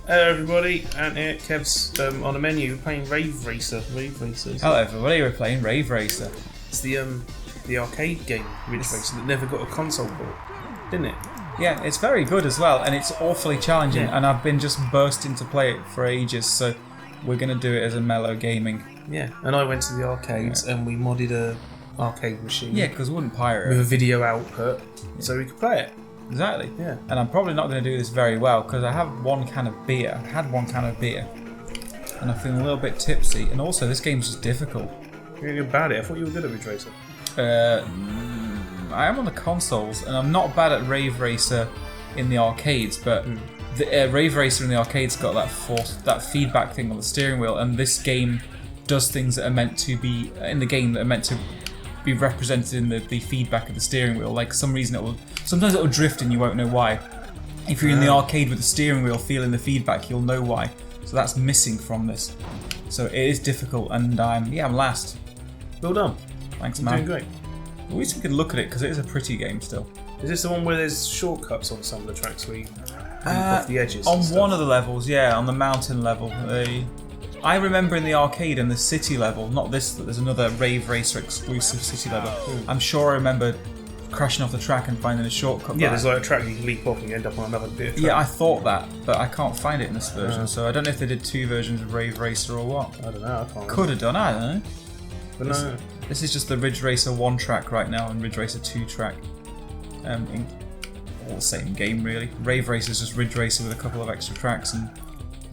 Hello everybody, Ant here, Kev's on a menu, we're playing Rave Racer. Hello everybody, we're playing Rave Racer. It's the arcade game, Rave Racer, that never got a console port, didn't it? Yeah, it's very good as well, and it's awfully challenging, and I've been just bursting to play it for ages, so we're going to do it as a Mellow gaming. Yeah, and I went to the arcades and we modded a arcade machine. Yeah, because we wouldn't pirate with it. a video output, so we could play it. Exactly. Yeah. And I'm probably not going to do this very well, because I have one can of beer. I've had one can of beer, and I'm feeling a little bit tipsy, and also this game's just difficult. You're good about it, I thought you were good at Rave Racer. I am on the consoles, and I'm not bad at Rave Racer in the arcades, but the Rave Racer in the arcades got that feedback thing on the steering wheel, and this game does things that are meant to be in the game that are meant to be represented in the feedback of the steering wheel. Like sometimes it will drift and you won't know why. If you're in the arcade with the steering wheel feeling the feedback, you'll know why. So that's missing from this. So it is difficult, and I'm last. Well done. Thanks, You're man. doing great. At least we can look at it because it is a pretty game still. Is this the one where there's shortcuts on some of the tracks where you leap off the edges? On one of the levels, yeah, on the mountain level. I remember in the arcade and the city level, not this, but there's another Rave Racer exclusive city level. I'm sure I remember crashing off the track and finding a shortcut. Yeah, there's like a track you can leap off and you end up on another bit of track. Yeah, I thought that, but I can't find it in this version, so I don't know if they did two versions of Rave Racer or what. I don't know, I can't Could have done, I don't know. But no. This is just the Ridge Racer 1 track right now and Ridge Racer 2 track. All the same game, really. Rave Racer is just Ridge Racer with a couple of extra tracks and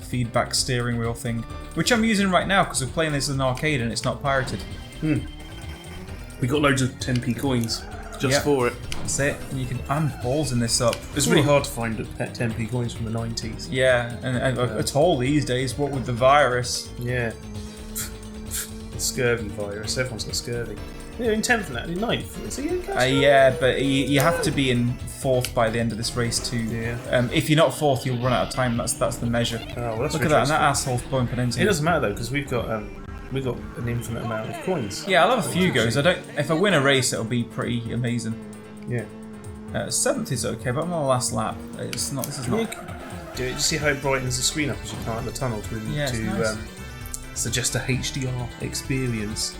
feedback steering wheel thing, which I'm using right now because we're playing this in an arcade and it's not pirated. We got loads of 10p coins just for it. That's it. And I'm ballsing this up. It's really hard to find 10p coins from the 90s. Yeah, and at all these days, what with the virus. Yeah. The scurvy virus. Everyone's got scurvy. Yeah, in 10th now, in 9th. Is he in yeah, but you have to be in 4th by the end of this race too. Yeah. If you're not 4th, you'll run out of time. That's the measure. Oh, well, that's Look at that, and that asshole's bumping into It me. doesn't matter though, because we've got an infinite amount of coins. Yeah, I'll have a few goes. If I win a race, it'll be pretty amazing. Yeah. 7th is okay, but I'm on the last lap. It's not. This is not. Do it. Just see how it brightens the screen up as you come out the tunnel to suggest a HDR experience,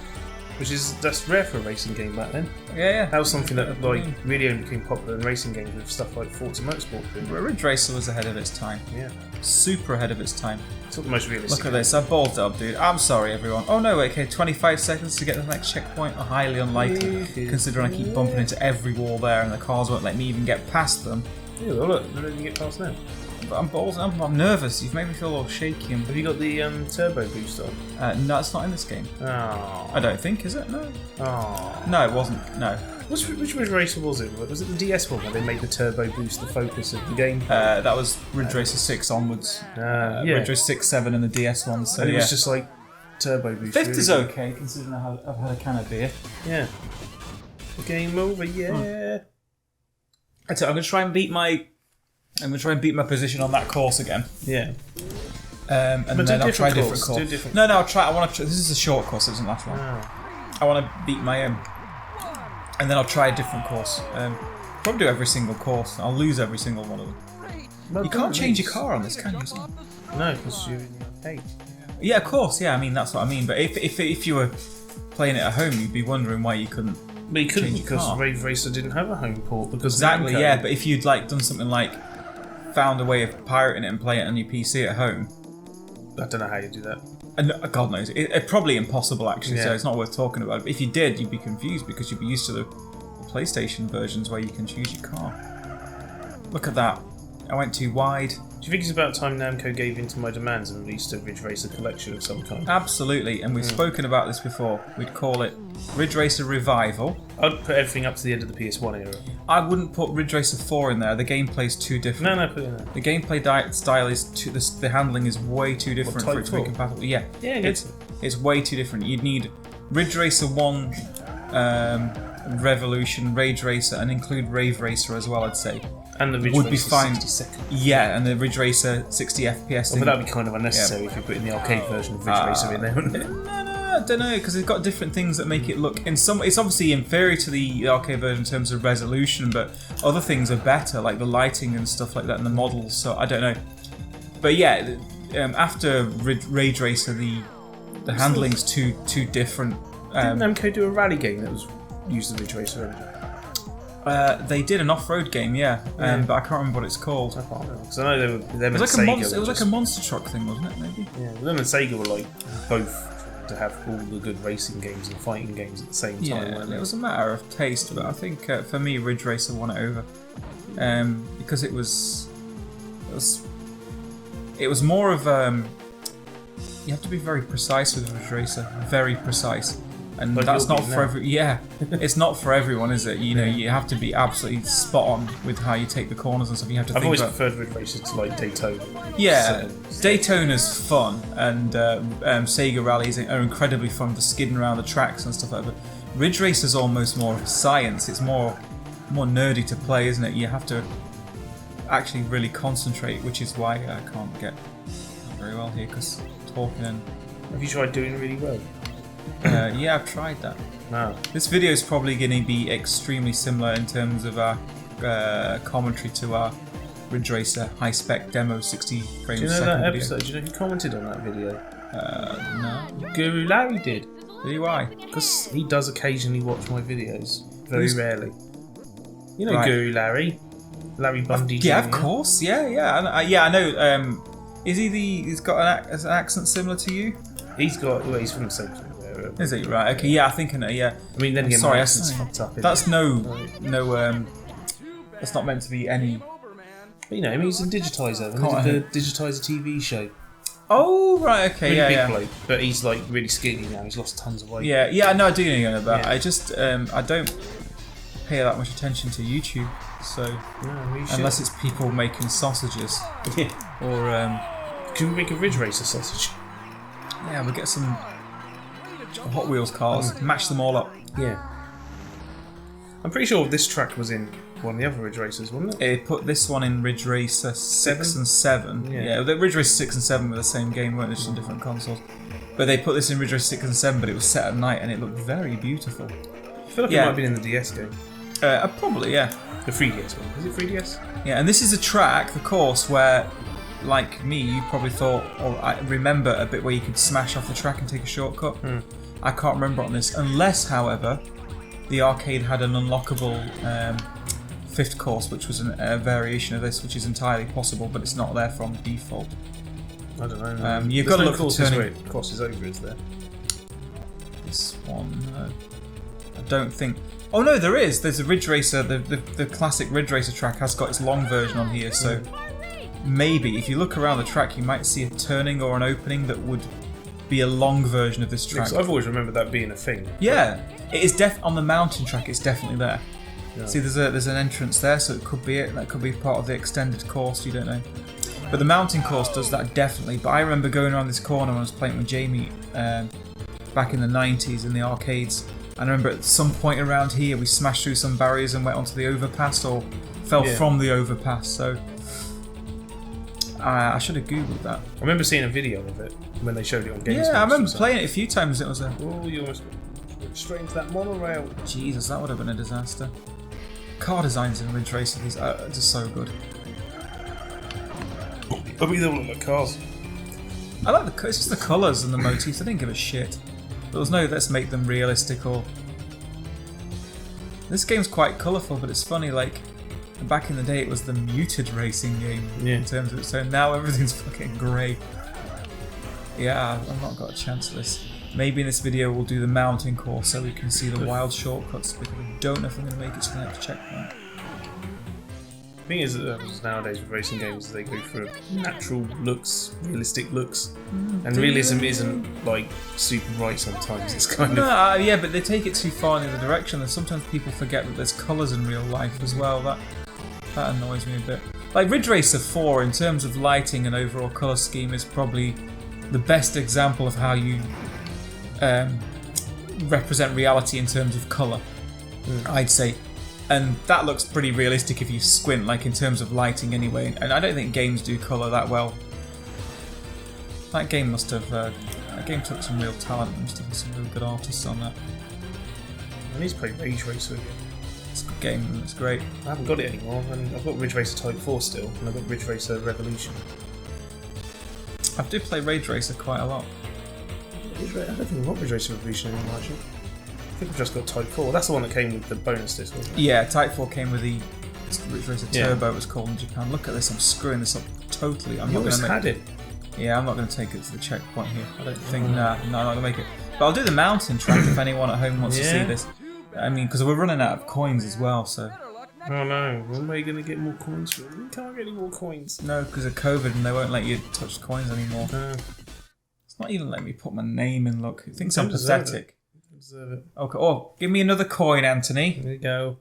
that's rare for a racing game back then. Yeah. That was something that really only became popular in racing games with stuff like Forza Motorsport. Ridge Racer was ahead of its time. Yeah. Super ahead of its time. It's not the most realistic. Look at this, I balled it up, dude. I'm sorry, everyone. Oh no, wait, okay, 25 seconds to get to the next checkpoint. Highly unlikely, considering I keep bumping into every wall there and the cars won't let me even get past them. Yeah, well, look, they don't even get past now. But I'm balls. I'm nervous. You've made me feel a little shaky. Have you got the turbo boost on? No, it's not in this game. Oh. I don't think, is it? No. Oh. No, it wasn't. No. Which Ridge Racer was it? Was it the DS one where they made the turbo boost the focus of the game? That was Ridge Racer 6 onwards. Yeah. Ridge Racer 6, 7 and the DS ones. So and it was just like turbo boost. 5th is okay, considering I've had a can of beer. Yeah. Game over, yeah. I'm going to try and beat my position on that course again. Yeah. And then I'll try a different course. course. No, I'll try. I want to. This is a short course. It was the last one. Oh. I want to beat my own, and then I'll try a different course. Probably do every single course. I'll lose every single one of them. Well, you can't change your car on this, can you? No, because you're in the arcade. Yeah, of course. Yeah, I mean that's what I mean. But if you were playing it at home, you'd be wondering why you couldn't. But you couldn't because Rave Racer didn't have a home port because exactly. Yeah, but if you'd done something found a way of pirating it and playing it on your PC at home. I don't know how you do that. And God knows, it's probably impossible actually. So it's not worth talking about. But if you did, you'd be confused because you'd be used to the PlayStation versions where you can choose your car. Look at that! I went too wide. Do you think it's about time Namco gave in to my demands and released a Ridge Racer collection of some kind? Absolutely, and we've spoken about this before. We'd call it Ridge Racer Revival. I'd put everything up to the end of the PS1 era. I wouldn't put Ridge Racer 4 in there. The gameplay's too different. No, put it in there. The gameplay style is the handling is way too different for it to be compatible. Yeah, it's way too different. You'd need Ridge Racer 1, Revolution, Rage Racer, and include Rave Racer as well. I'd say. And the Ridge would Racer be fine. 60 seconds. Yeah, and the Ridge Racer 60 FPS thing. But that'd be kind of unnecessary if you put in the arcade version of Ridge Racer in there, wouldn't it? No, I don't know, because it's got different things that make it look. It's obviously inferior to the arcade version in terms of resolution, but other things are better, like the lighting and stuff like that, and the models. So I don't know. But yeah, after Rage Racer, the handling's too different. Didn't Namco do a rally game that was used the Ridge Racer engine? They did an off-road game, but I can't remember what it's called. I can't remember because I know they were. Them It was and like Sega it was like a monster truck thing, wasn't it? Maybe. Yeah, them and Sega were like both trying to have all the good racing games and fighting games at the same time. Yeah, it was a matter of taste, but I think for me, Ridge Racer won it over because it was more of you have to be very precise with Ridge Racer, very precise. And Like that's you'll not be for it's not for everyone, is it? You know, you have to be absolutely spot on with how you take the corners and stuff. You have to I've think always about... preferred Ridge Racer to like Daytona. Yeah, Daytona's fun, and Sega rallies are incredibly fun for skidding around the tracks and stuff like that. But Ridge Racer's almost more of a science. It's more nerdy to play, isn't it? You have to actually really concentrate, which is why I can't get very well here because talking and... Have you tried doing really well? Yeah, I've tried that. No. This video is probably going to be extremely similar in terms of our commentary to our Ridge Racer high spec demo 60 frames Do you know a second that video. episode? Do you know who commented on that video? No. Guru Larry did. Really, why? Because he does occasionally watch my videos. Very rarely. You know Right. Guru Larry? Larry Bundy Yeah, Jr.? of course. Yeah. I know. Is he he's got an accent similar to you? He's got. Well, he's from the same area. Is he? Right. Okay. Yeah, I think I know. Yeah. I mean, then again, Sorry, my accent's fucked up. That's Isn't it? no. That's not meant to be any. But, you know, I mean, he's in Digitizer. He Can't did the Digitizer TV show. Oh right. Okay. Really Yeah. big Yeah. bloke, but he's like really skinny now. He's lost tons of weight. Yeah. No, I do know about. Yeah. I just I don't pay that much attention to YouTube, so No, you should. unless it's people making sausages Yeah. or Can we make a Ridge Racer sausage? yeah, we'll get some Hot Wheels cars, mash them all up. Yeah. I'm pretty sure this track was in one of the other Ridge Racers, wasn't it? They put this one in Ridge Racer 6 and 7. Yeah. The Ridge Racer 6 and 7 were the same game, weren't they? Just on different consoles. But they put this in Ridge Racer 6 and 7, but it was set at night and it looked very beautiful. I feel like it Yeah. might have been in the DS game. Probably, yeah. The 3DS one. Is it 3DS? Yeah, and this is a track, the course, where, like me, you probably thought, or I remember a bit where you could smash off the track and take a shortcut. I can't remember on this, unless, however, the arcade had an unlockable fifth course, which was a variation of this, which is entirely possible, but it's not there from default. I don't know. You've got to look for courses turning. where it crosses over, is there? This one, I don't think. Oh no, there is. There's a Ridge Racer. The classic Ridge Racer track has got its long version on here, so maybe if you look around the track, you might see a turning or an opening that would be a long version of this track. Because I've always remembered that being a thing. Yeah, it is on the mountain track. It's definitely there. Yeah. See, there's an entrance there, so it could be it. That could be part of the extended course. You don't know. But the mountain course does that definitely. But I remember going around this corner when I was playing with Jamie back in the 90s in the arcades. And I remember at some point around here we smashed through some barriers and went onto the overpass or fell from the overpass. So I should have googled that. I remember seeing a video of it when they showed it on Games. Yeah, I remember playing it a few times. It was a Oh, you almost went straight into that monorail. Jesus, that would have been a disaster. Car designs in Ridge Racer, these are just so good. I mean, they all look like cars. I like it's just the colours and the motifs. I didn't give a shit. There was no let's make them realistic or. This game's quite colourful, but it's funny. Like back in the day, it was the muted racing game in terms of it. So now everything's fucking grey. Yeah, I've not got a chance for this. Maybe in this video we'll do the mountain course so we can see the wild shortcuts because I don't know if I'm going to make it to the next checkpoint. The thing is, nowadays with racing games, they go for natural looks, realistic looks, and realism isn't like super right sometimes. It's kind of Yeah, but they take it too far in the other direction, and sometimes people forget that there's colours in real life as well. That annoys me a bit. Like Ridge Racer 4, in terms of lighting and overall colour scheme, is probably the best example of how you represent reality in terms of colour, I'd say. And that looks pretty realistic if you squint, like in terms of lighting anyway. And I don't think games do colour that well. That game must have... that game took some real talent. There must have been some real good artists on that. I need to play Rage Racer again. It's a good game, it's great. I haven't got it anymore, and I've got Ridge Racer Type 4 still, and I've got Ridge Racer Revolution. I do play Rave Racer quite a lot. I don't think I've got Rave Racer Revolution anymore, actually. I think I've just got Type 4. That's the one that came with the bonus disc, wasn't it? Yeah, Type 4 came with the Rave Racer Turbo, Yeah. it was called in Japan. Look at this, I'm screwing this up totally. I'm You not always going to had make it. Yeah, I'm not going to take it to the checkpoint here. I don't think. No, I'm not going to make it. But I'll do the mountain track if anyone at home wants to see this. I mean, because we're running out of coins as well, so. Oh no, when are you going to get more coins for it? We can't get any more coins. No, because of COVID and they won't let you touch coins anymore. No. It's not even letting me put my name in, look. It thinks You I'm deserve pathetic. You deserve it. Okay, oh, give me another coin, Anthony. There you go.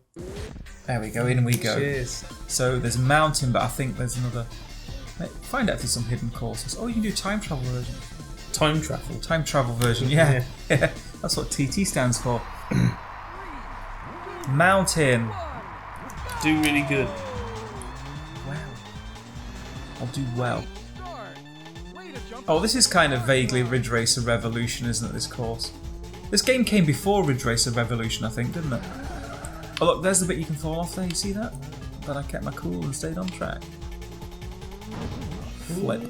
There we go, in we go. Cheers. So there's a mountain, but I think there's another. Find out if there's some hidden courses. Oh, you can do time travel version. Time travel. Time travel version, yeah. Yeah. That's what TT stands for. Mountain. Do really good. Wow. I'll do well. Oh, this is kind of vaguely Ridge Racer Revolution, isn't it, this course? This game came before Ridge Racer Revolution, I think, didn't it? Oh look, there's the bit you can fall off there, you see that? But I kept my cool and stayed on track. Flip.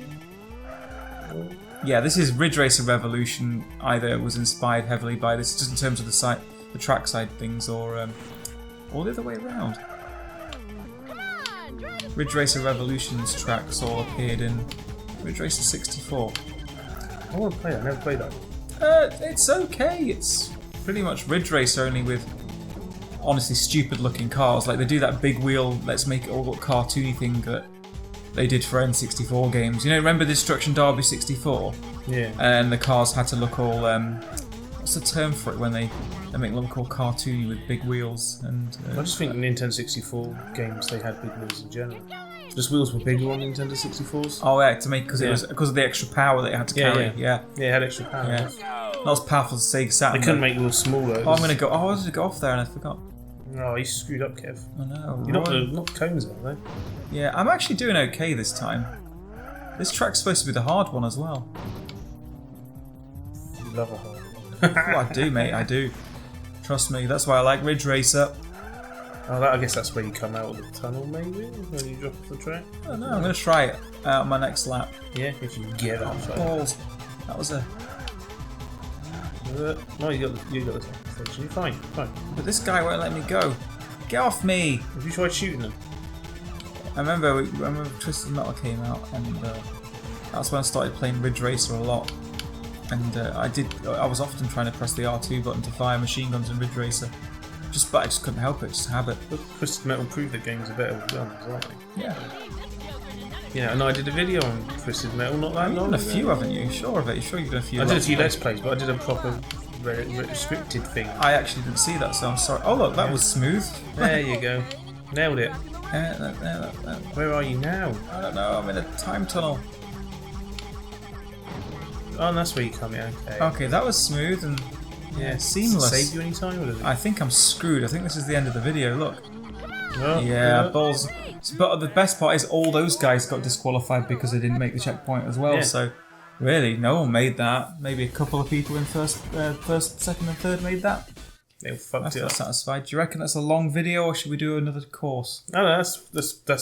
Yeah, this is Ridge Racer Revolution. Either was inspired heavily by this, just in terms of the track side things, or the other way around. Ridge Racer Revolution's tracks all appeared in Ridge Racer 64. I want to play that. I never played that. It's okay. It's pretty much Ridge Racer, only with honestly stupid looking cars. Like they do that big wheel, let's make it all look cartoony thing that they did for N64 games. You know, remember Destruction Derby 64? Yeah. And the cars had to look all what's the term for it when they make them look all cartoony with big wheels? And I just think in Nintendo 64 games they had big wheels in general. Just wheels were bigger on Nintendo 64s. oh yeah, to make because it was because of the extra power that it had to carry. Yeah. Yeah, it had extra power. Yeah. Not as powerful as Sega Saturn. They couldn't make wheels smaller. Oh, I'm gonna go. Oh, I wanted to go off there and I forgot. Oh, you screwed up, Kev. I know. You're not the cones, are they? Yeah, I'm actually doing okay this time. This track's supposed to be the hard one as well. You love a hole. Oh, I do, mate. I do. Trust me. That's why I like Ridge Racer. Oh, I guess that's where you come out of the tunnel, maybe, when you drop off the track. Oh no, I'm gonna try it out on my next lap. Yeah, if you get outside. Balls. That was a. No, you got the top. You're fine. But this guy won't let me go. Get off me! Have you tried shooting them? I remember Twisted Metal came out, and that's when I started playing Ridge Racer a lot. And I was often trying to press the R2 button to fire machine guns in Ridge Racer. But I just couldn't help it, just habit. But Twisted Metal proved that games are better with guns, aren't they? Yeah. Yeah, and I did a video on Twisted Metal not that You've long done a ago. few, haven't you? Sure of it. Sure you've done a few. I did a few Let's Plays, but I did a proper restricted thing. I actually didn't see that, so I'm sorry. Oh look, that was smooth. There you go. Nailed it. There. Where are you now? I don't know, I'm in a time tunnel. Oh, and that's where you come in. Okay. Okay, that was smooth and Yeah, seamless. Does it save you any time, or does it? I think I'm screwed. I think this is the end of the video, look. Oh, Yeah, balls. But the best part is all those guys got disqualified because they didn't make the checkpoint as well, Yeah. so really, no one made that. Maybe a couple of people in first, second and third made that. They fucked That's it not up. satisfied. Do you reckon that's a long video or should we do another course? No, that's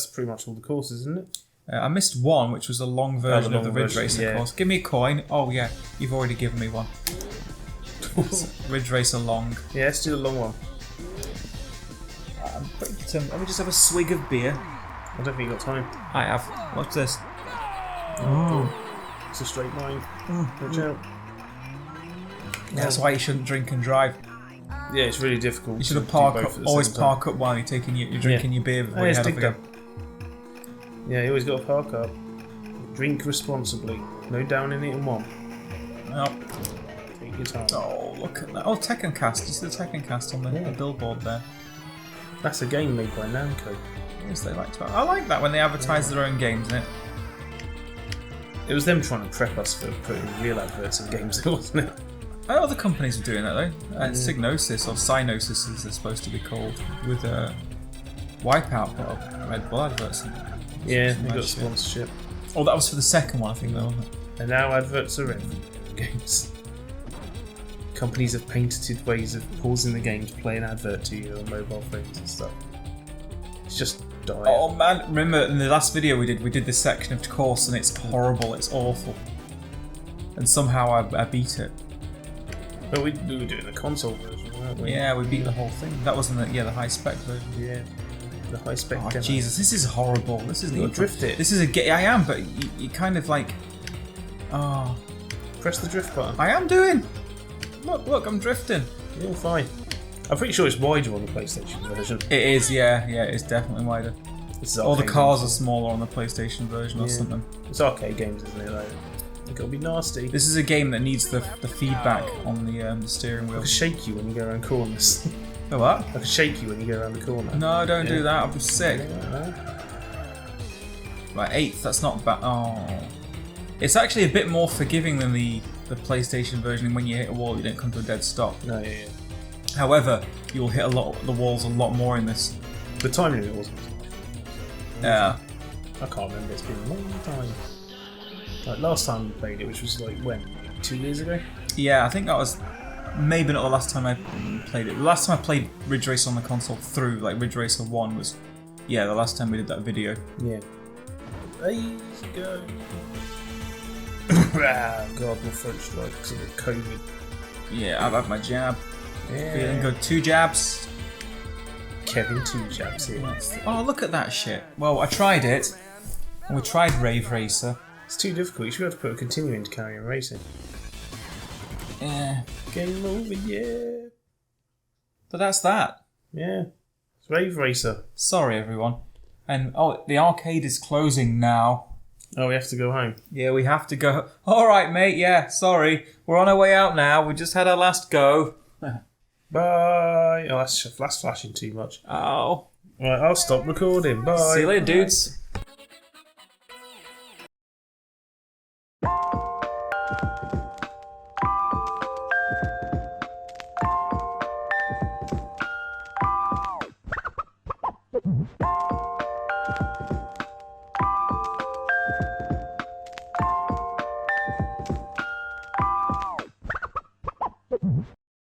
pretty much all the courses, isn't it? I missed one, which was a long version of the long Ridge version, Racer yeah. course. Give me a coin. Oh yeah, you've already given me one. Ridge Racer long. Yeah, let's do the long one. I'm pretty determined. Let me just have a swig of beer. I don't think you got time. I have. What's this? It's a straight line. Watch out. That's why you shouldn't drink and drive. Yeah, it's really difficult. You should have to park do both up. at the Always same time. park up while you're drinking your beer before you yes, head off dig again. that. Yeah, you always got to park up. Drink responsibly. No downing it in one. Oh. Take your time. Oh, look at that. Oh, Tekken Cast. You see the Tekken Cast on the billboard there? That's a game made by Namco. Yes, they like to. I like that when they advertise their own games, innit? It was them trying to prep us for putting real adverts in games, wasn't it? Other companies are doing that though. Signosis or Cynosis as they're supposed to be called, with Wipeout put up Red Bull adverts. Yeah, Some they nice got shit. sponsorship. Oh, that was for the second one, I think, though, wasn't it? And now adverts are in games. Companies have patented ways of pausing the game to play an advert to you on mobile phones and stuff. It's just die. Oh man, remember in the last video we did this section of course, and it's horrible, it's awful. And somehow I beat it. But we were doing the console version, weren't we? Yeah, we beat the whole thing. That was in the high spec version. Yeah. The high spec Oh demo. Jesus, this is horrible. This isn't You even... drift it. This is a game. I am, but you kind of like... Oh... Press the drift button. I am doing! Look, I'm drifting. You're fine. I'm pretty sure it's wider on the PlayStation version. It is, yeah, it's definitely wider. This is All the arcade cars are games. smaller on the PlayStation version or something. It's arcade games, isn't it? Though it gotta be nasty. This is a game that needs the feedback on the steering I wheel. can shake you when you go around corners. Oh, what? I can shake you when you go around the corner. No, don't do Yeah. that. I'll be sick. Yeah. Right, 8th. That's not bad. Oh, it's actually a bit more forgiving than the PlayStation version. And when you hit a wall, you don't come to a dead stop. No, yeah. However, you'll hit the walls a lot more in this. The time limit wasn't. Yeah. I can't remember. It's been a long time. Like last time we played it, which was like when 2 years ago. Yeah, I think that was maybe not the last time I played it. The last time I played Ridge Racer on the console through, like Ridge Racer 1 was, yeah, the last time we did that video. Yeah. There you go. Ah, God, my throat's dry because of the COVID. Yeah, I've had my jab. Yeah. Feeling good. 2 jabs. Kevin 2 jabs here. Oh, look at that shit. Well, I tried it. And we tried Rave Racer. It's too difficult. You should have to put a continue into carry on racing. Yeah. Game over, yeah. But that's that. Yeah. It's Rave Racer. Sorry, everyone. And, oh, the arcade is closing now. Oh, we have to go home. Yeah, we have to go. All right, mate. Yeah, sorry. We're on our way out now. We just had our last go. Bye. Oh, that's flashing too much. Oh. Right, I'll stop recording. Bye. See you later, dudes. Bye.